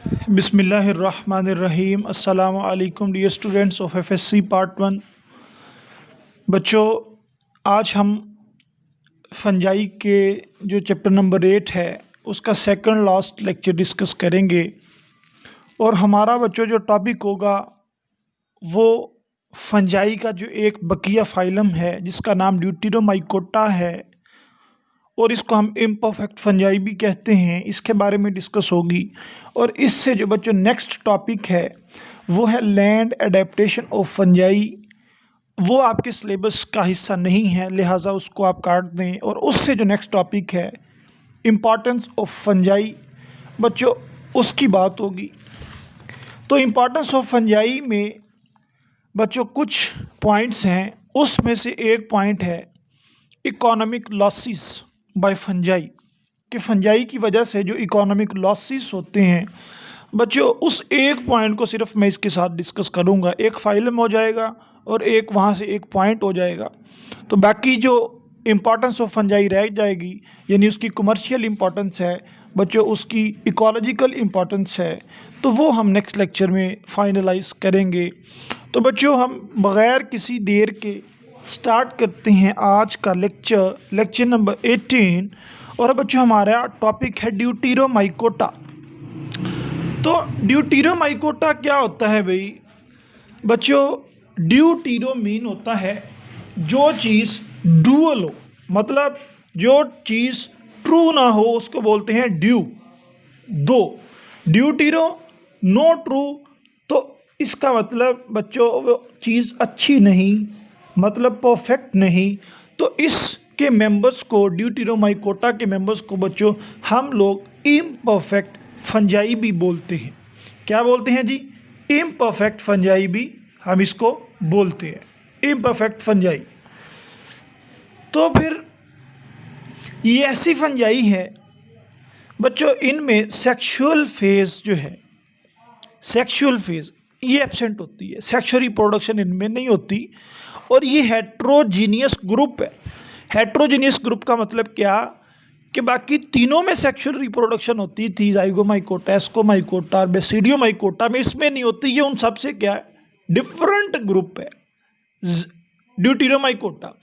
बिस्मिल्लाहिर्रहमानिर्रहीम। अस्सलामु अलैकुम dear students of FSc part 1। बच्चों, आज हम फंजाई के जो चैप्टर नंबर 8 है उसका सेकंड लास्ट लेक्चर डिस्कस करेंगे। और हमारा बच्चों जो टॉपिक होगा वो फंजाई का जो एक बकिया फाइलम है जिसका नाम ड्यूटेरोमाइकोटा है, और इसको हम इम्परफेक्ट फंजाई भी कहते हैं, इसके बारे में डिस्कस होगी। और इससे जो बच्चों नेक्स्ट टॉपिक है वो है लैंड एडेप्टेशन ऑफ फंजाई। वो आपके सिलेबस का हिस्सा नहीं है, लिहाजा उसको आप काट दें। और उससे जो नेक्स्ट टॉपिक है इम्पॉर्टेंस ऑफ फंजाई, बच्चों उसकी बात होगी। तो इम्पॉर्टेंस ऑफ फंजाई में बच्चों कुछ पॉइंट्स हैं, उसमें से एक पॉइंट है इकोनॉमिक लॉसेस बाय फंजाई, कि फंजाई की वजह से जो इकोनॉमिक लॉसेस होते हैं बच्चों, उस एक पॉइंट को सिर्फ मैं इसके साथ डिस्कस करूंगा। एक फाइलम हो जाएगा और एक वहाँ से एक पॉइंट हो जाएगा, तो बाकी जो इम्पोर्टेंस ऑफ फंजाई रह जाएगी, यानी उसकी कमर्शियल इम्पोर्टेंस है बच्चों, उसकी इकोलॉजिकल इम्पोर्टेंस है, तो वो हम नेक्स्ट लेक्चर में फाइनलाइज करेंगे। तो बच्चों हम बग़ैर किसी देर के स्टार्ट करते हैं आज का लेक्चर नंबर 18। और बच्चों हमारा टॉपिक है ड्यूटेरोमाइकोटा। तो ड्यूटेरोमाइकोटा क्या होता है भाई? बच्चों ड्यूटेरो मीन होता है जो चीज़ डुअल हो, मतलब जो चीज़ ट्रू ना हो उसको बोलते हैं दो। ड्यूटेरो नो ट्रू, तो इसका मतलब बच्चों वो चीज़ अच्छी नहीं, मतलब परफेक्ट नहीं। तो इसके मेंबर्स को, ड्यूटेरोमाइकोटा के मेंबर्स को बच्चों हम लोग इम्परफेक्ट फंजाई भी बोलते हैं। क्या बोलते हैं जी? इम्परफेक्ट फंजाई भी हम इसको बोलते हैं, इम्परफेक्ट फंजाई। तो फिर ये ऐसी फंजाई है बच्चों, इनमें सेक्सुअल फेज जो है, सेक्सुअल फेज ये एब्सेंट होती है, सेक्सुअल रिप्रोडक्शन इनमें नहीं होती। और ये हेट्रोजीनियस ग्रुप है। हेट्रोजीनियस ग्रुप का मतलब क्या? कि बाकी तीनों में सेक्सुअल रिप्रोडक्शन होती थी, जाइगोमाइकोटा, एस्कोमाइकोटा और बेसिडियोमाइकोटा में इसमें नहीं होती। ये उन सब से क्या है? डिफरेंट ग्रुप है ड्यूटेरोमाइकोटा।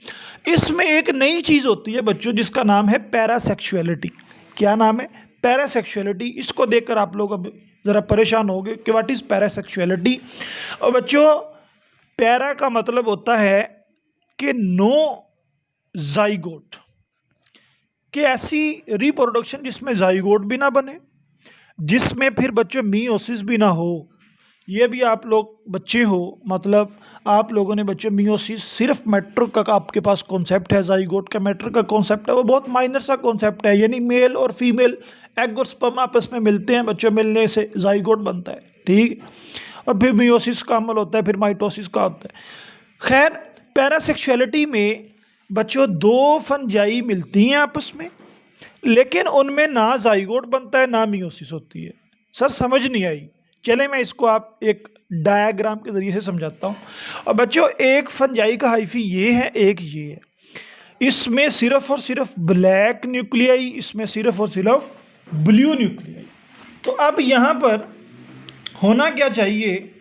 इसमें एक नई चीज़ होती है बच्चों जिसका नाम है पैरासेक्सुअलिटी। क्या नाम है? पैरासेक्सुअलिटी। इसको देखकर आप लोग अब ज़रा परेशान होंगे कि व्हाट इज़ पैरासेक्सुअलिटी। और बच्चों पैरा का मतलब होता है कि नो जाइगोट, कि ऐसी रिप्रोडक्शन जिसमें जाइगोट भी ना बने, जिसमें फिर बच्चों मियोसिस भी ना हो। ये भी आप लोग बच्चे हो, मतलब आप लोगों ने बच्चों मियोसिस सिर्फ मैट्रिक का आपके पास कॉन्सेप्ट है, जाइगोट का मैट्रिक का कॉन्सेप्ट है, वो बहुत माइनर सा कॉन्सेप्ट है। यानी मेल और फीमेल एग और स्पर्म आपस में मिलते हैं बच्चों, मिलने से जाइगोट बनता है, ठीक। और फिर मियोसिस का अमल होता है, फिर माइटोसिस का होता है। खैर पैरासेक्सुअलिटी में बच्चों दो फंजाई मिलती हैं आपस में, लेकिन उनमें ना जाइगोट बनता है ना मियोसिस होती है। सर समझ नहीं आई? चले मैं इसको आप एक डायग्राम के जरिए से समझाता हूँ। और बच्चों एक फंजाई का हाइफी ये है, एक ये है। इसमें सिर्फ और सिर्फ ब्लैक न्यूक्लियाई, इसमें सिर्फ और सिर्फ ब्लू न्यूक्लियाई। तो अब यहाँ पर होना क्या चाहिए?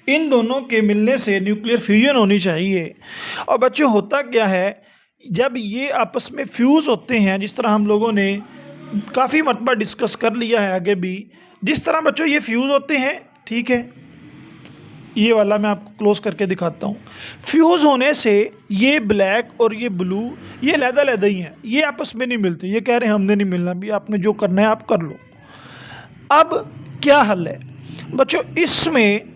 इन दोनों के मिलने से न्यूक्लियर फ्यूजन होनी चाहिए। और बच्चों होता क्या है, जब ये आपस में फ्यूज़ होते हैं, जिस तरह हम लोगों ने काफ़ी मरतबा डिस्कस कर लिया है आगे भी, जिस तरह बच्चों ये फ्यूज़ होते हैं, ठीक है, ये वाला मैं आपको क्लोज करके दिखाता हूँ। फ्यूज़ होने से ये ब्लैक और ये ब्लू ये अलग-अलग ही हैं, ये आपस में नहीं मिलते। ये कह रहे हैं हमने नहीं मिलना, भी आपने जो करना है आप कर लो। अब क्या हल है बच्चों? इसमें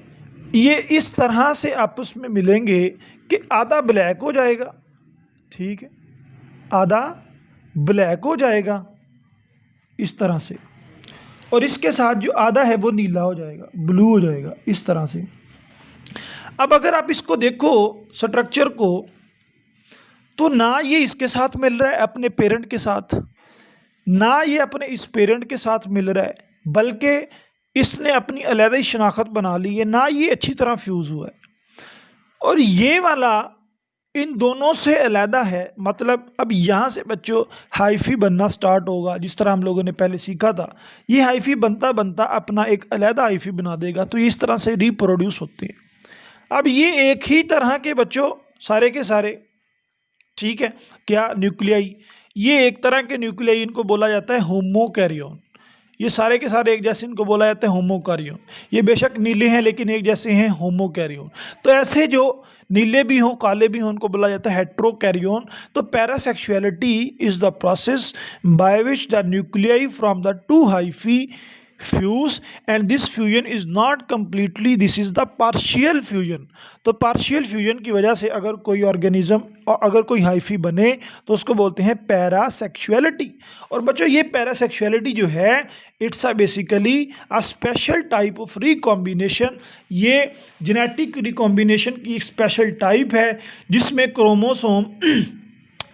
ये इस तरह से आपस में मिलेंगे कि आधा ब्लैक हो जाएगा, ठीक है, आधा ब्लैक हो जाएगा इस तरह से, और इसके साथ जो आधा है वो नीला हो जाएगा, ब्लू हो जाएगा इस तरह से। अब अगर आप इसको देखो स्ट्रक्चर को, तो ना ये इसके साथ मिल रहा है अपने पेरेंट के साथ, ना ये अपने इस पेरेंट के साथ मिल रहा है, बल्कि इसने अपनी अलग ही शनाख्त बना ली है, ना ये अच्छी तरह फ्यूज़ हुआ है। और ये वाला इन दोनों से अलहदा है, मतलब अब यहाँ से बच्चों हाइफी बनना स्टार्ट होगा। जिस तरह हम लोगों ने पहले सीखा था, ये हाइफी बनता बनता अपना एक अलहदा हाइफी बना देगा। तो इस तरह से रिप्रोड्यूस होते हैं। अब ये एक ही तरह के बच्चों सारे के सारे, ठीक है, क्या न्यूक्लियाई, ये एक तरह के न्यूक्लियाई, इनको बोला जाता है होमोकैरियोन। ये सारे के सारे एक जैसे, इनको बोला जाता है होमोकैरियोन। ये बेशक नीले हैं लेकिन एक जैसे हैं, होमोकैरियोन। तो ऐसे जो नीले भी हों काले भी हों उनको बोला जाता है हेट्रोकैरियोन। तो parasexuality is the process by which the nuclei from the two hyphae fuse and this fusion is not completely, this is the partial fusion. तो पार्शियल फ्यूजन की वजह से अगर कोई ऑर्गेनिज्म और अगर कोई हाइफी बने तो उसको बोलते हैं पैरासेक्सुअलिटी। और बच्चों ये पैरासेक्सुअलिटी जो है, it's a basically a special type of recombination. ये जेनेटिक रिकॉम्बिनेशन की एक स्पेशल टाइप है जिसमें क्रोमोसोम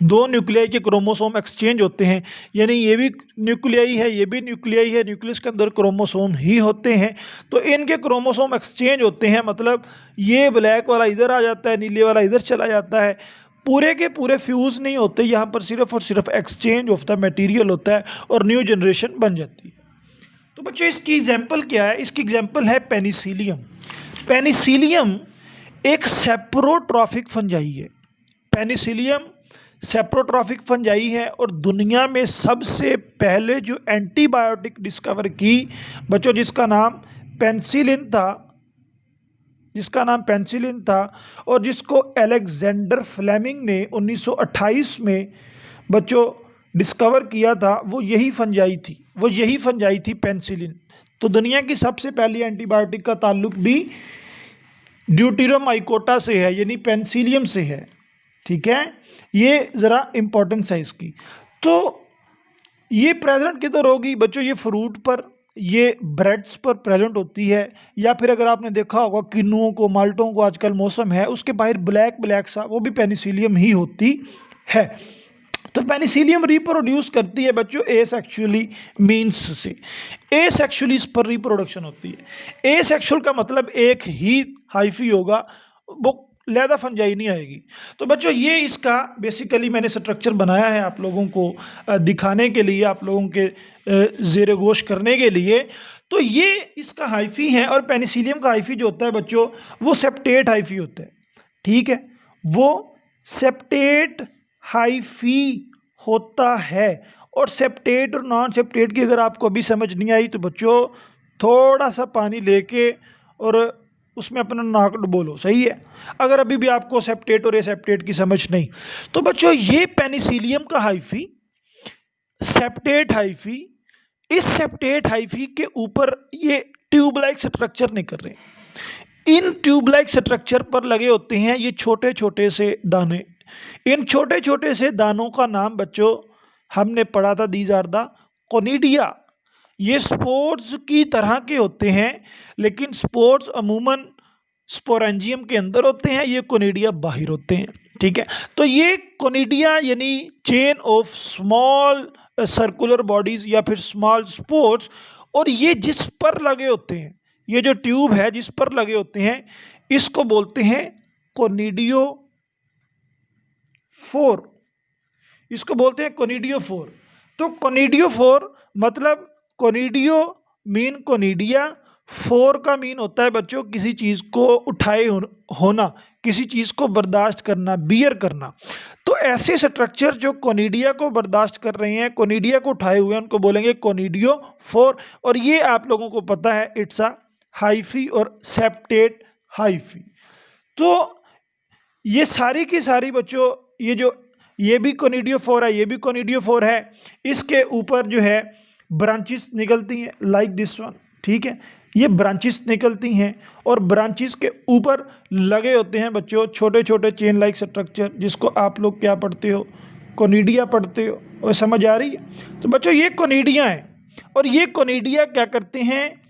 दो न्यूक्लियाई के क्रोमोसोम एक्सचेंज होते हैं। यानी ये भी न्यूक्लियाई है, ये भी न्यूक्लियाई है, न्यूक्लियस के अंदर क्रोमोसोम ही होते हैं। तो इनके क्रोमोसोम एक्सचेंज होते हैं, मतलब ये ब्लैक वाला इधर आ जाता है, नीले वाला इधर चला जाता है। पूरे के पूरे फ्यूज़ नहीं होते, यहाँ पर सिर्फ और सिर्फ एक्सचेंज ऑफ द मटेरियल होता है और न्यू जनरेशन बन जाती है। तो बच्चों इसकी एग्जाम्पल क्या है? इसकी एग्जाम्पल है पेनिसिलियम। पेनिसिलियम एक सेप्रोट्रॉफिक फंजाई है। पेनिसिलियम सेप्रोट्रॉफिक फंजाई है और दुनिया में सबसे पहले जो एंटीबायोटिक डिस्कवर की बच्चों, जिसका नाम पेनिसिलिन था और जिसको अलेक्जेंडर फ्लेमिंग ने 1928 में बच्चों डिस्कवर किया था, वो यही फंजाई थी पेनिसिलिन। तो दुनिया की सबसे पहली एंटीबायोटिक का ताल्लुक भी ड्यूटेरोमाइकोटा से है, यानी पेनिसिलियम से है। ठीक है, ये ज़रा इम्पोर्टेंस है इसकी। तो ये प्रेजेंट किधर होगी बच्चों? ये फ्रूट पर, ये ब्रेड्स पर प्रेजेंट होती है, या फिर अगर आपने देखा होगा किन्नुओं को, माल्टों को, आजकल मौसम है उसके बाहर ब्लैक ब्लैक सा, वो भी पेनिसिलियम ही होती है। तो पेनिसिलियम रिप्रोड्यूस करती है बच्चों एसेक्सुअली मीन्स से। एसेक्सुअली इस पर रिप्रोडक्शन होती है। एसेक्सुअल का मतलब एक ही हाइफी होगा, वो लैदा फंजाई नहीं आएगी। तो बच्चों ये इसका बेसिकली मैंने स्ट्रक्चर बनाया है आप लोगों को दिखाने के लिए, आप लोगों के ज़ेर गोश करने के लिए। तो ये इसका हाइफी है और पेनिसिलियम का हाइफी जो होता है बच्चों, वो सेप्टेट हाइफी होता है। ठीक है, वो सेप्टेट हाइफी होता है। और सेप्टेट और नॉन सेप्टेट की अगर आपको अभी समझ नहीं आई तो बच्चों थोड़ा सा पानी लेके और उसमें अपना नाक डुबो, सही है। अगर अभी भी आपको सेप्टेट और एसेप्टेट की समझ नहीं, तो बच्चों ये पेनिसिलियम का हाइफी, सेप्टेट हाइफी, इस सेप्टेट हाइफी के ऊपर ये ट्यूब लाइक स्ट्रक्चर नहीं कर रहे। इन ट्यूब लाइक स्ट्रक्चर पर लगे होते हैं ये छोटे छोटे से दाने। इन छोटे छोटे से दानों का नाम बच्चों हमने पढ़ा था, दीज आर द कोनिडिया। ये स्पोर्स की तरह के होते हैं, लेकिन स्पोर्स अमूमन स्पोरेंजियम के अंदर होते हैं, ये कोनिडिया बाहर होते हैं। ठीक है, तो ये कोनिडिया यानी chain of small circular bodies या फिर स्मॉल स्पोर्स, और ये जिस पर लगे होते हैं, ये जो ट्यूब है जिस पर लगे होते हैं, इसको बोलते हैं कोनिडियो फोर। इसको बोलते हैं कोनिडियो फोर। तो कोनिडियो फोर मतलब कोनिडियो मीन कोनिडिया, फोर का मीन होता है बच्चों किसी चीज़ को उठाए होना, किसी चीज़ को बर्दाश्त करना, बियर करना। तो ऐसे स्ट्रक्चर जो कोनिडिया को बर्दाश्त कर रहे हैं, कोनिडिया को उठाए हुए हैं, उनको बोलेंगे कोनिडियो फोर। और ये आप लोगों को पता है इट्स अ हाइफी और सेप्टेट हाइफी। तो ये सारी की सारी बच्चों, ये भी कोनिडियो फोर है, ये भी कोनिडियो फोर है। इसके ऊपर जो है ब्रांचेस निकलती हैं लाइक दिस वन। ठीक है, ये ब्रांचेस निकलती हैं और ब्रांचेस के ऊपर लगे होते हैं बच्चों छोटे छोटे चेन लाइक स्ट्रक्चर, जिसको आप लोग क्या पढ़ते हो? कोनिडिया पढ़ते हो। और समझ आ रही है? तो बच्चों ये कोनिडिया है। और ये कोनिडिया क्या करते हैं?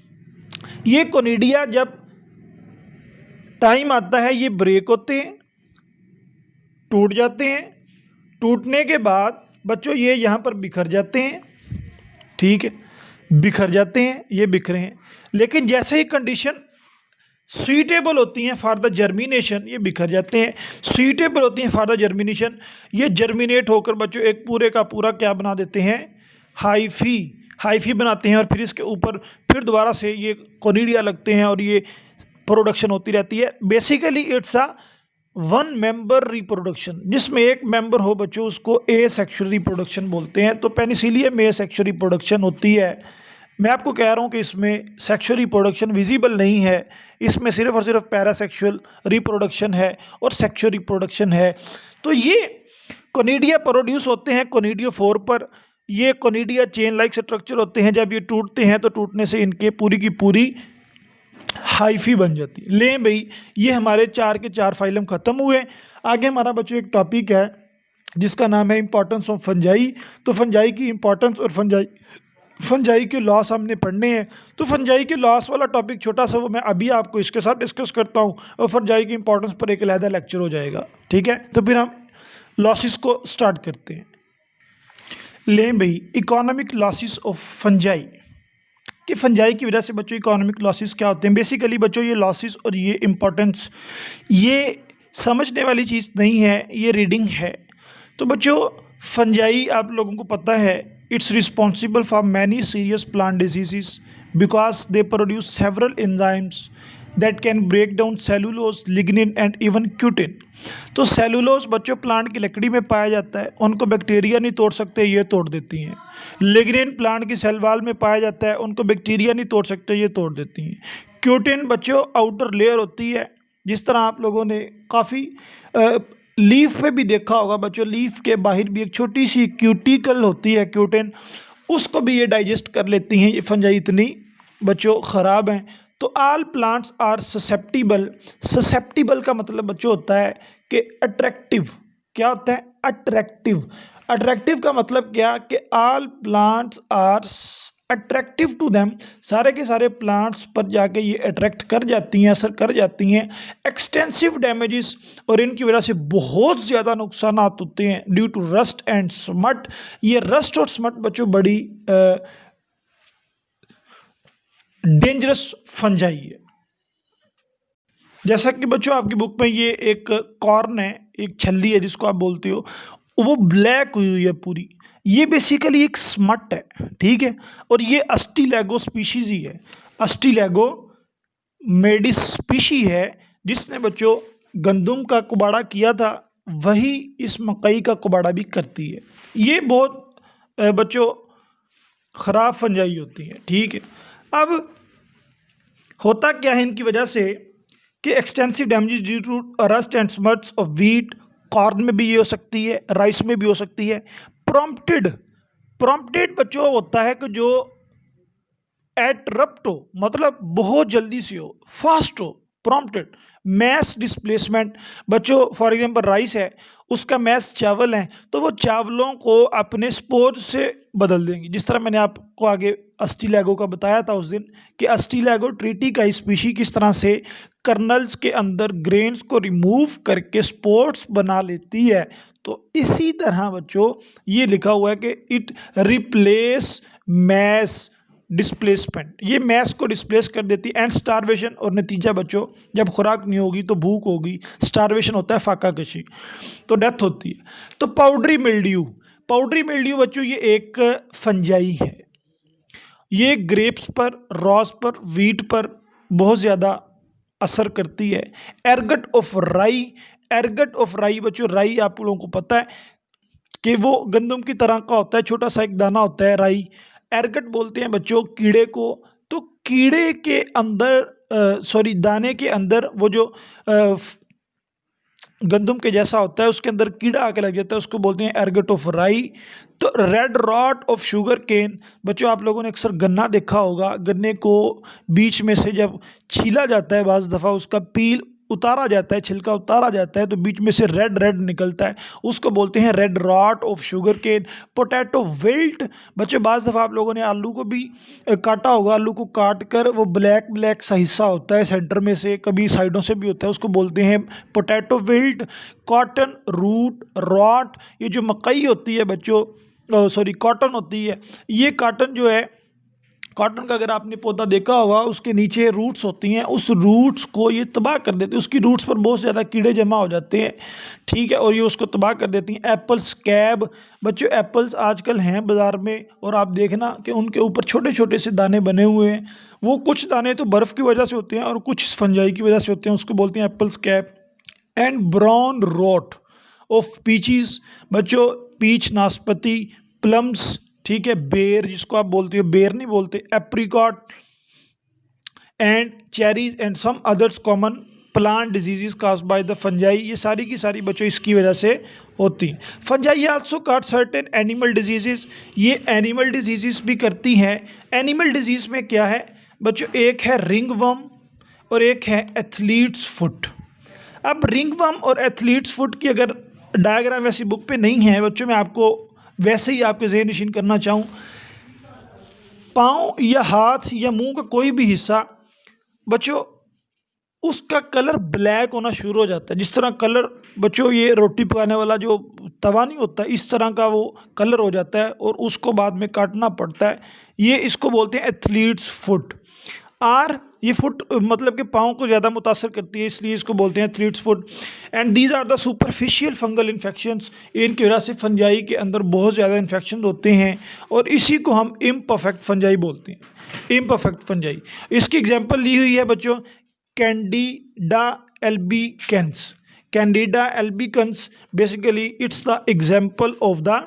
ये कोनिडिया जब टाइम आता है ये ब्रेक होते हैं, टूट जाते हैं। टूटने के बाद बच्चों ये यहाँ पर बिखर जाते हैं। ठीक है, बिखर जाते हैं, ये बिखरे हैं। लेकिन जैसे ही कंडीशन सुइटेबल होती हैं फॉर द जर्मिनेशन, ये बिखर जाते हैं। सुइटेबल होती हैं फॉर द जर्मिनेशन, ये जर्मिनेट होकर बच्चों एक पूरे का पूरा क्या बना देते हैं, हाइफी, हाइफी बनाते हैं, और फिर इसके ऊपर फिर दोबारा से ये कोनिडिया लगते हैं और ये प्रोडक्शन होती रहती है। Basically it's a one member reproduction, जिसमें एक मेंबर हो बच्चों उसको ए सेक्शुअल रिप्रोडक्शन बोलते हैं। तो पेनिसिलियम में सेक्शुअल रिप्रोडक्शन होती है। मैं आपको कह रहा हूँ कि इसमें सेक्शुअल रिप्रोडक्शन विजिबल नहीं है, इसमें सिर्फ और सिर्फ पैरासेक्सुअल रिप्रोडक्शन है और सेक्शुअल रिप्रोडक्शन है। तो ये कोनिडिया प्रोड्यूस होते हैं कोनिडियो 4 पर। ये कोनिडिया चेन लाइक स्ट्रक्चर होते हैं, जब ये टूटते हैं तो टूटने से इनके पूरी की पूरी हाइफी बन जाती है। ले भाई, ये हमारे 4 के 4 फाइलम खत्म हुए। आगे हमारा बच्चों एक टॉपिक है जिसका नाम है इंपॉर्टेंस ऑफ फंजाई। तो फंजाई की इंपॉर्टेंस और फंजाई के लॉस हमने पढ़ने हैं। तो फंजाई के लॉस वाला टॉपिक छोटा सा वो मैं अभी आपको इसके साथ डिस्कस करता हूँ, और फंजाई की इंपॉर्टेंस पर एक अलहदा लेक्चर हो जाएगा, ठीक है। तो फिर हम लॉसेस को स्टार्ट करते हैं। लें भाई, इकोनॉमिक लॉसेस ऑफ फंजाई, कि फंजाई की वजह से बच्चों इकोनॉमिक लॉसेस क्या होते हैं। बेसिकली बच्चों ये लॉसेस और ये इंपॉर्टेंस ये समझने वाली चीज़ नहीं है, ये रीडिंग है। तो बच्चों फंजाई आप लोगों को पता है, it's responsible for many serious plant diseases because they produce several enzymes that can break down cellulose, lignin and even cutin. तो सेलुलोज बच्चों प्लांट की लकड़ी में पाया जाता है, उनको बैक्टीरिया नहीं तोड़ सकते, ये तोड़ देती हैं। लिग्निन प्लांट की सेल वॉल में पाया जाता है, उनको बैक्टीरिया नहीं तोड़ सकते, ये तोड़ देती हैं। क्यूटिन बच्चों आउटर लेयर होती है, जिस तरह आप लोगों ने काफ़ी लीफ पे भी देखा होगा बच्चों, लीफ के बाहर भी एक छोटी सी क्यूटिकल होती है क्यूटिन, उसको भी ये डाइजेस्ट कर लेती हैं। ये फंजाई इतनी बच्चों ख़राब हैं। तो all plants are susceptible. Susceptible का मतलब बच्चों होता है कि अट्रैक्टिव। क्या होता है? अट्रैक्टिव। अट्रैक्टिव का मतलब क्या कि all plants are attractive to them, सारे के सारे प्लांट्स पर जाके ये अट्रैक्ट कर जाती हैं, असर कर जाती हैं। एक्सटेंसिव डैमेजेस, और इनकी वजह से बहुत ज़्यादा नुकसान होते हैं due to rust and smut. ये रस्ट और स्मट बच्चों बड़ी डेंजरस फंजाई है। जैसा कि बच्चों आपकी बुक में ये एक कॉर्न है, एक छल्ली है जिसको आप बोलते हो, वो ब्लैक हुई हुई है पूरी, ये बेसिकली एक स्मट है, ठीक है। और ये अस्टिलैगो स्पीशीज ही है, अस्टिलैगो मेडिस स्पीशी है, जिसने बच्चों गंदुम का कुबाड़ा किया था, वही इस मकई का कुबाड़ा भी करती है। ये बहुत बच्चों ख़राब फंजाई होती है, ठीक है। अब होता क्या है इनकी वजह से कि extensive damage due to rust and smuts of wheat, corn में भी ये हो सकती है, राइस में भी हो सकती है। प्रॉम्प्टेड, प्रॉम्प्टेड बच्चों होता है कि जो एट्रप्ट हो, मतलब बहुत जल्दी से हो, फास्ट हो, प्रॉम्प्टेड। मैस डिस्प्लेसमेंट बच्चों, फॉर एग्जांपल राइस है, उसका मैस चावल है, तो वो चावलों को अपने स्पोर्ज से बदल देंगी। जिस तरह मैंने आपको आगे अस्टिलैगो का बताया था उस दिन, कि अस्टिलैगो ट्रीटी का स्पीशी किस तरह से कर्नल्स के अंदर ग्रेन्स को रिमूव करके स्पोर्ट्स बना लेती है। तो इसी तरह बच्चों ये लिखा हुआ है कि इट रिप्लेस मैस डिस्प्लेसमेंट, ये मैस को डिस्प्लेस कर देती है। एंड स्टारवेशन, और नतीजा बच्चों जब खुराक नहीं होगी तो भूख होगी, स्टारवेशन होता है, फाका कशी, तो डेथ होती है। तो पाउडरी मिल्ड्यू, पाउडरी मिल्ड्यू बच्चों ये एक फंजाई है, ये ग्रेप्स पर, रॉस पर, वीट पर बहुत ज़्यादा असर करती है। एरगट ऑफ राई, एरगट ऑफ राई बच्चों, राई आप लोगों को पता है कि वो गंदम की तरह का होता है, छोटा सा एक दाना होता है राई। एरगट बोलते हैं बच्चों कीड़े को। तो कीड़े के अंदर सॉरी दाने के अंदर वो जो गंदम के जैसा होता है उसके अंदर कीड़ा आके लग जाता है, उसको बोलते हैं एरगट ऑफ राई। तो red rot of sugar cane बच्चों, आप लोगों ने अक्सर गन्ना देखा होगा, गन्ने को बीच में से जब छीला जाता है, बाज़ दफ़ा उसका पील उतारा जाता है, छिलका उतारा जाता है, तो बीच में से रेड रेड निकलता है, उसको बोलते हैं red rot of sugar cane. Potato wilt बच्चों, बाज़ दफ़ा आप लोगों ने आलू को भी काटा होगा, आलू को काट कर वो ब्लैक ब्लैक सा हिस्सा होता है सेंटर में से, कभी साइडों से भी होता है, उसको बोलते हैं potato wilt. Cotton root rot, ये जो मकई होती है बच्चों, सॉरी कॉटन होती है, ये कॉटन जो है कॉटन का अगर आपने पौधा देखा होगा, उसके नीचे रूट्स होती हैं, उस रूट्स को ये तबाह कर देते हैं, उसकी रूट्स पर बहुत ज़्यादा कीड़े जमा हो जाते हैं, ठीक है, और ये उसको तबाह कर देती हैं। एप्पल स्कैब, बच्चों एप्पल्स आजकल हैं बाज़ार में, और आप देखना कि उनके ऊपर छोटे छोटे से दाने बने हुए हैं, वो कुछ दाने तो बर्फ़ की वजह से होते हैं और कुछ फंजाई की वजह से होते हैं, उसको बोलते हैं apple scab. And brown rot of peaches, बच्चों पीच, नाशपाती, प्लम्स, ठीक है, बेर जिसको आप बोलते हो, बेर नहीं बोलते, apricot and cherries and some others common plant diseases caused by the fungi, ये सारी की सारी बच्चों इसकी वजह से होती हैं। Fungi also cause certain animal diseases, ये एनिमल डिजीजेस भी करती हैं। एनिमल डिजीज में क्या है बच्चों, एक है रिंगवर्म और एक है एथलीट्स फुट। अब रिंगवर्म और एथलीट्स फुट की अगर डायग्राम वैसी बुक पे नहीं है बच्चों, मैं आपको वैसे ही आपके ज़हन नशीन करना चाहूँ, पाँव या हाथ या मुंह का कोई भी हिस्सा बच्चों उसका कलर ब्लैक होना शुरू हो जाता है। जिस तरह कलर बच्चों ये रोटी पकाने वाला जो तवा नहीं होता, इस तरह का वो कलर हो जाता है और उसको बाद में काटना पड़ता है। ये इसको बोलते हैं एथलीट्स फुट। आर, ये फुट मतलब कि पाँव को ज़्यादा मुतासर करती है, इसलिए इसको बोलते हैं athlete's foot. And these are the superficial fungal infections, इनकी वजह से फंजाई के अंदर बहुत ज़्यादा इन्फेक्शन होते हैं और इसी को हम इम्परफेक्ट फंजाई बोलते हैं, इम्परफेक्ट फंजाई। इसकी एग्जांपल ली हुई है बच्चों, Candida albicans. Candida albicans basically it's the example of the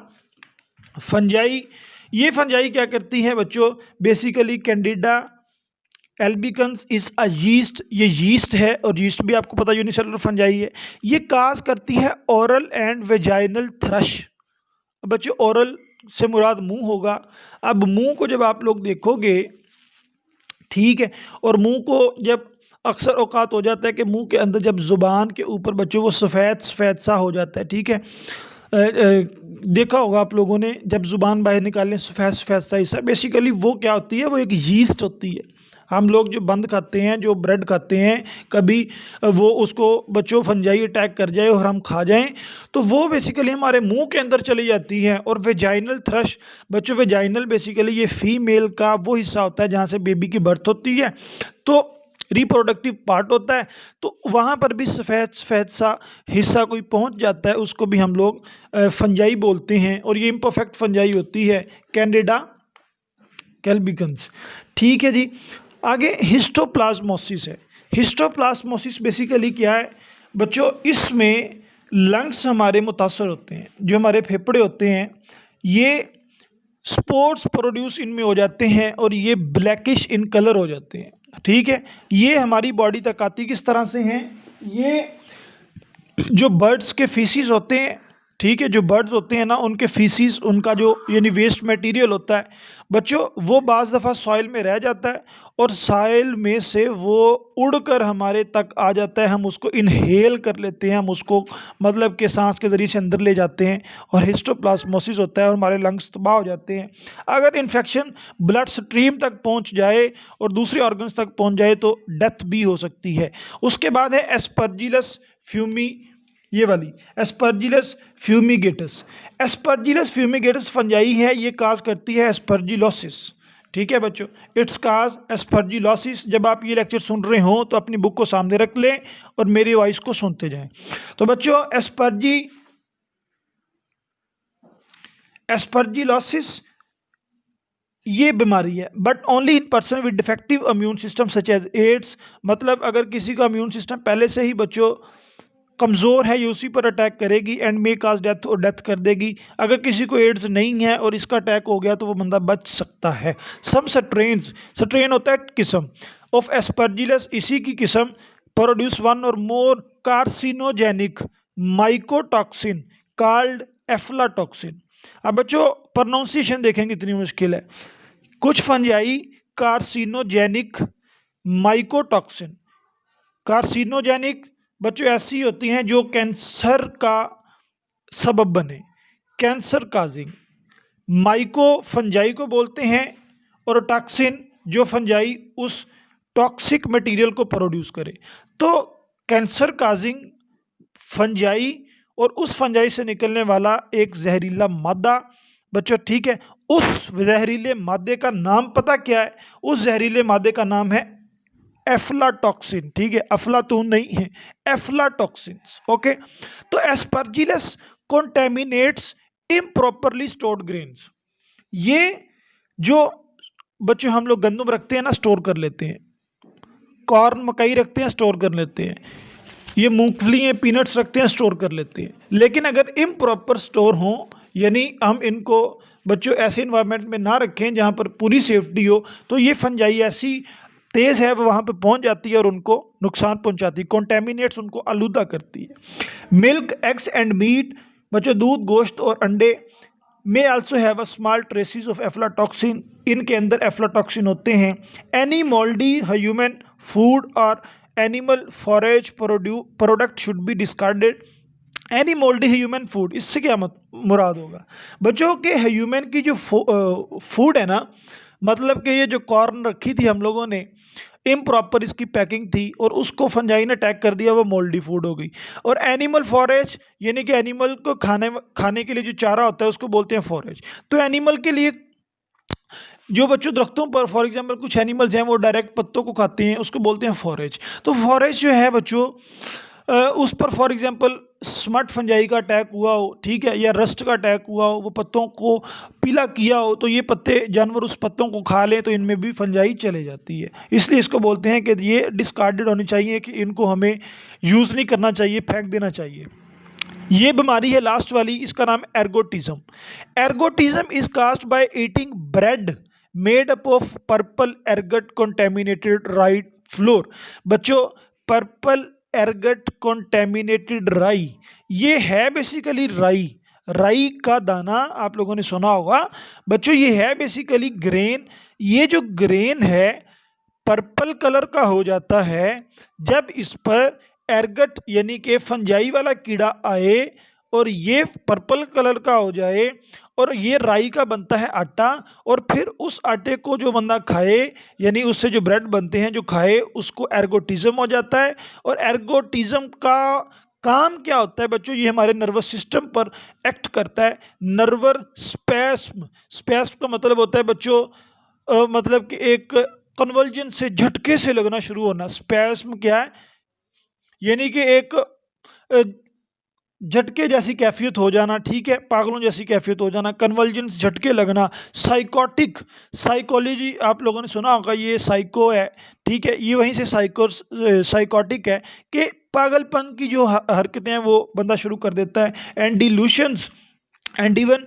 fungi. ये फंजाई क्या करती है बच्चों, basically Candida albicans is a yeast, ये यीस्ट है और यीस्ट भी आपको पता यूनिसेलुलर फंजाई है। ये काज करती है ओरल एंड वेजाइनल थ्रश। बच्चों ओरल से मुराद मुंह होगा। अब मुंह को जब आप लोग देखोगे, ठीक है, और मुंह को जब अक्सर औकात हो जाता है कि मुंह के अंदर जब ज़ुबान के ऊपर बच्चों वो सफ़ेद सफ़ेद सा हो जाता है, ठीक है, देखा होगा आप लोगों ने, जब ज़ुबान बाहर निकालें सफ़ेद सफ़ेद सा हिस्सा, बेसिकली वो क्या होती है, वो एक यीस्ट होती है। हम लोग जो बंद खाते हैं, जो ब्रेड खाते हैं, कभी वो उसको बच्चों फंजाई अटैक कर जाए और हम खा जाएं तो वो बेसिकली हमारे मुंह के अंदर चली जाती है। और वेजाइनल थ्रश बच्चों, वेजाइनल बेसिकली ये फीमेल का वो हिस्सा होता है जहाँ से बेबी की बर्थ होती है, तो रिप्रोडक्टिव पार्ट होता है, तो वहाँ पर भी सफ़ेद सफ़ेद सा हिस्सा कोई पहुँच जाता है, उसको भी हम लोग फंजाई बोलते हैं और ये इम्परफेक्ट फंजाई होती है, कैंडिडा एल्बिकन्स। ठीक है जी, आगे हिस्टोप्लाज्मोसिस है। हिस्टोप्लाज्मोसिस बेसिकली क्या है बच्चों, इसमें लंग्स हमारे मुतासर होते हैं, जो हमारे फेफड़े होते हैं ये स्पोर्स प्रोड्यूस इनमें हो जाते हैं और ये ब्लैकिश इन कलर हो जाते हैं, ठीक है। ये हमारी बॉडी तक आती किस तरह से हैं, ये जो बर्ड्स के फीसिस होते हैं, ठीक है, जो बर्ड्स होते हैं ना उनके फीसिस, उनका जो यानी वेस्ट मटेरियल होता है बच्चों, वो बाज़ दफ़ा सॉइल में रह जाता है और सॉइल में से वो उड़कर हमारे तक आ जाता है, हम उसको इनहेल कर लेते हैं, हम उसको मतलब कि सांस के ज़रिए से अंदर ले जाते हैं और हिस्टोप्लाज्मोसिस होता है और हमारे लंग्स तबाह हो जाते हैं। अगर इन्फेक्शन ब्लड स्ट्रीम तक पहुंच जाए और दूसरे ऑर्गन्स तक पहुंच जाए तो डेथ भी हो सकती है। उसके बाद है एस्परजिलस फ्यूमी, ये वाली Aspergillus fumigatus. Aspergillus fumigatus fungi है, ये काज करती है एस्परजिलोसिस, ठीक है बच्चों, इट्स काज एस्परजिलोसिस। जब आप ये लेक्चर सुन रहे हो तो अपनी बुक को सामने रख लें और मेरी वॉइस को सुनते जाएं। तो बच्चों एस्परजिलोसिस ये बीमारी है, but only in person with defective immune system such as AIDS. मतलब अगर किसी का इम्यून सिस्टम पहले से ही बच्चों कमज़ोर है, ये उसी पर अटैक करेगी एंड मे काज डेथ, और डेथ कर देगी। अगर किसी को एड्स नहीं है और इसका अटैक हो गया तो वो बंदा बच सकता है। सम स्ट्रेन्स, स्ट्रेन होता है किस्म ऑफ एस्परजिलस, इसी की किस्म प्रोड्यूस वन और मोर कार्सिनोजेनिक माइकोटॉक्सिन कॉल्ड एफ्लाटॉक्सिन। अब बच्चों प्रोनाउंसिएशन देखेंगे इतनी मुश्किल है। कुछ फंजाई कार्सिनोजेनिक माइकोटॉक्सिन, कार्सिनोजेनिक बच्चों ऐसी होती हैं जो कैंसर का सबब बने, कैंसर काजिंग। माइको फंजाई को बोलते हैं और टॉक्सिन जो फंजाई उस टॉक्सिक मटेरियल को प्रोड्यूस करे। तो कैंसर काजिंग फंजाई और उस फंजाई से निकलने वाला एक जहरीला मादा बच्चों, ठीक है, उस जहरीले मादे का नाम पता क्या है? उस जहरीले मादे का नाम है एफ्लाटॉक्सिन। ठीक है, अफलातून नहीं है, एफ्लाटॉक्सिन। ओके, तो एस्परजिलस कॉन्टेमिनेट्स इम्प्रॉपरली स्टोर्ड ग्रेन्स। ये जो बच्चों हम लोग गंदम रखते हैं ना, स्टोर कर लेते हैं, कॉर्न मकई रखते हैं, स्टोर कर लेते हैं, ये मूंगफली है, पीनट्स रखते हैं, स्टोर कर लेते हैं। लेकिन अगर इम्प्रॉपर स्टोर हो, यानी हम इनको बच्चों ऐसे इन्वायरमेंट में ना रखें जहाँ पर पूरी सेफ्टी हो, तो ये फंजाई ऐसी तेज़ है वो वहाँ पे पहुँच जाती है और उनको नुकसान पहुँचाती है, कॉन्टेमिनेट्स, उनको आलूदा करती है। मिल्क, एग्स एंड मीट, बच्चों दूध, गोश्त और अंडे may also have a small traces of aflatoxin, इनके अंदर एफ्लाटॉक्सिन होते हैं। एनी मोल्डी ह्यूमन फूड और animal forage product should be discarded. Any mouldy human food, इससे क्या मुराद होगा बच्चों के? ह्यूमन की जो फूड है ना, मतलब कि ये जो कॉर्न रखी थी हम लोगों ने, इम्प्रॉपर इसकी पैकिंग थी और उसको फंजाई ने अटैक कर दिया, वो मोल्डी फूड हो गई। और एनिमल फॉरेज, यानी कि एनिमल को खाने के लिए जो चारा होता है उसको बोलते हैं फॉरेज। तो एनिमल के लिए जो बच्चों दरख्तों पर फॉर एग्जांपल कुछ एनिमल्स हैं वो डायरेक्ट पत्तों को खाते हैं, उसको बोलते हैं फॉरेज। तो फॉरेज जो है बच्चों उस पर फॉर एग्जांपल स्मट फंजाई का अटैक हुआ हो, ठीक है, या रस्ट का अटैक हुआ हो, वो पत्तों को पीला किया हो, तो ये पत्ते जानवर उस पत्तों को खा लें तो इनमें भी फंजाई चले जाती है। इसलिए इसको बोलते हैं कि ये डिस्कार्डेड होनी चाहिए, कि इनको हमें यूज़ नहीं करना चाहिए, फेंक देना चाहिए। ये बीमारी है लास्ट वाली, इसका नाम ergotism. Ergotism is caused by eating bread made up of purple एर्गट contaminated राई फ्लोर। बच्चों, पर्पल एर्गट कॉन्टेमिनेटेड राई, ये है बेसिकली राई, राई का दाना आप लोगों ने सुना होगा बच्चों, ये है बेसिकली ग्रेन। ये जो ग्रेन है पर्पल कलर का हो जाता है जब इस पर एर्गट यानी कि फंजाई वाला कीड़ा आए और ये पर्पल कलर का हो जाए, और ये राई का बनता है आटा, और फिर उस आटे को जो बंदा खाए, यानी उससे जो ब्रेड बनते हैं जो खाए, उसको एर्गोटिज्म हो जाता है। और एर्गोटिज्म का काम क्या होता है बच्चों? ये हमारे नर्वस सिस्टम पर एक्ट करता है। नर्वर स्पैस्म, स्पैस्म का मतलब होता है बच्चों मतलब कि एक कन्वर्जन से, झटके से लगना शुरू होना। स्पैस्म क्या है? यानी कि एक झटके जैसी कैफियत हो जाना, ठीक है, पागलों जैसी कैफियत हो जाना, कन्वर्जेंस, झटके लगना। साइकोटिक, साइकोलॉजी आप लोगों ने सुना होगा, ये साइको है, ठीक है, ये वहीं से साइकोटिक है कि पागलपन की जो हरकतें हैं वो बंदा शुरू कर देता है। एंड डिल्यूशंस एंड इवन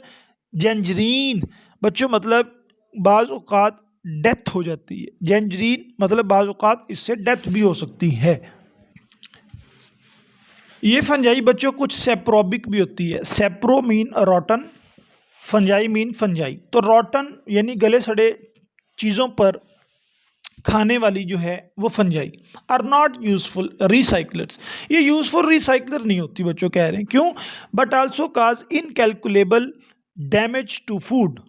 जेंजरीन, बच्चों मतलब बाज़ औक़ात डेथ हो जाती है। जेंजरीन मतलब बाज़ औक़ात इससे डेथ भी हो सकती है। ये फंजाई बच्चों कुछ सेप्रोबिक भी होती है। सेप्रो मीन रॉटन, फंजाई मीन फंजाई। तो रॉटन यानी गले सड़े चीज़ों पर खाने वाली जो है वो fungi. Are not useful recyclers, ये यूजफुल रिसाइकलर नहीं होती बच्चों, कह रहे हैं क्यों? But also cause incalculable damage to food,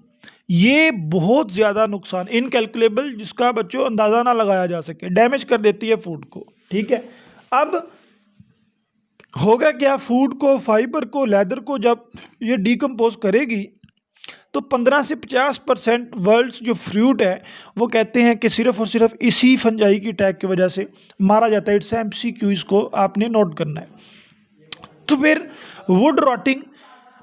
ये बहुत ज़्यादा नुकसान, इनकैलकुलेबल जिसका बच्चों अंदाज़ा ना लगाया जा सके, डैमेज कर देती है फूड को, ठीक है। अब होगा क्या, फूड को, फाइबर को, लेदर को जब ये डिकम्पोज करेगी तो 15 से 50% वर्ल्ड्स जो फ्रूट है वो कहते हैं कि सिर्फ और सिर्फ इसी फंजाई की अटैक की वजह से मारा जाता है। इट्स MCQ, इसको आपने नोट करना है। तो फिर वुड रॉटिंग,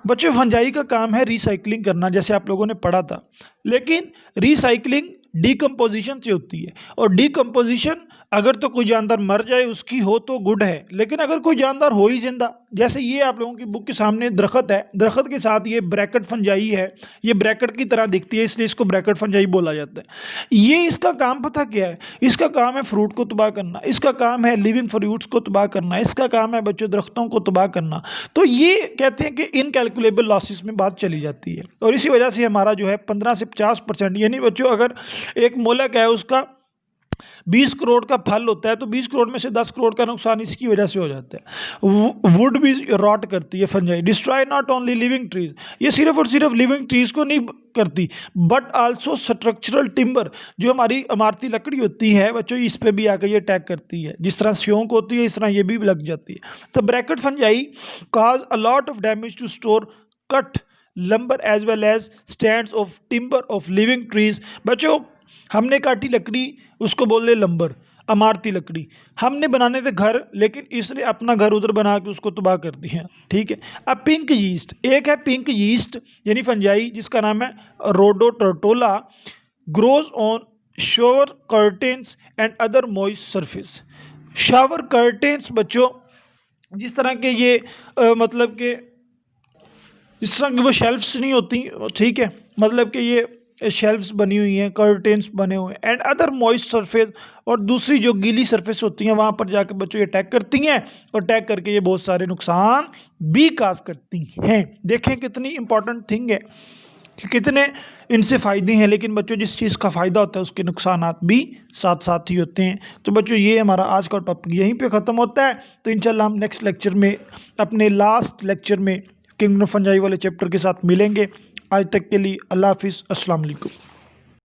बच्चों फंजाई का काम है रिसाइकलिंग करना, जैसे आप लोगों ने पढ़ा था, लेकिन रिसाइकलिंग डिकम्पोजिशन से होती है। और डिकम्पोजिशन अगर तो कोई जानदार मर जाए उसकी हो तो गुड है, लेकिन अगर कोई जानदार हो ही जिंदा, जैसे ये आप लोगों की बुक के सामने दरख्त है, दरख्त के साथ ये ब्रैकेट फंजाई है, ये ब्रैकेट की तरह दिखती है इसलिए इसको ब्रैकेट फंजाई बोला जाता है। ये इसका काम पता क्या है? इसका काम है फ्रूट को तबाह करना, इसका काम है लिविंग फ्रूट्स को तबाह करना, इसका काम है बच्चों दरख्तों को तबाह करना। तो ये कहते हैं कि इनकैलकुलेबल लॉसेस में बात चली जाती है, और इसी वजह से हमारा जो है 15 से 50%, यानी बच्चों अगर एक मोलक है उसका 20 करोड़ का फल होता है तो 20 करोड़ में से 10 करोड़ का नुकसान इसकी वजह से हो जाता है। वुड भी रॉट करती है fungi, destroy not only living trees, ये सिर्फ और सिर्फ लिविंग ट्रीज को नहीं करती बट आल्सो स्ट्रक्चरल टिम्बर, जो हमारी इमारती लकड़ी होती है बच्चों, इस पे भी आकर ये अटैक करती है। जिस तरह स्योंक होती है इस तरह ये भी लग जाती है। तो bracket fungi cause a lot of damage to store, cut lumber as well as stands of timber of living trees. बच्चों हमने काटी लकड़ी उसको बोल रहे लंबर, इमारती लकड़ी। हमने बनाने थे घर, लेकिन इसने अपना घर उधर बना के उसको तबाह कर दिया। ठीक है। अब पिंक यीस्ट, एक है पिंक यीस्ट यानी फंजाई जिसका नाम है Rhodotorula, grows on shower curtains and other moist surface. Shower curtains बच्चों जिस तरह के ये मतलब के इस तरह की वो शेल्फ्स नहीं होती, ठीक है, मतलब कि ये शेल्फ्स बनी हुई हैं, कर्टेन्स बने हुए हैं, एंड अदर मॉइस्ट सरफेस, और दूसरी जो गीली सरफेस होती हैं वहाँ पर जाकर बच्चों ये अटैक करती हैं और अटैक करके ये बहुत सारे नुकसान भी काज करती हैं। देखें कितनी इंपॉर्टेंट थिंग है कि कितने इनसे फ़ायदे हैं, लेकिन बच्चों जिस चीज़ का फ़ायदा होता है उसके नुकसानात भी साथ साथ ही होते हैं। तो बच्चों ये हमारा आज का टॉपिक यहीं पे ख़त्म होता है। तो इंशाल्लाह हम नेक्स्ट लेक्चर में अपने लास्ट लेक्चर में किंगडम ऑफ फंजाई वाले चैप्टर के साथ मिलेंगे। आज तक के लिए अल्लाह हाफिज़, अस्सलाम वालेकुम।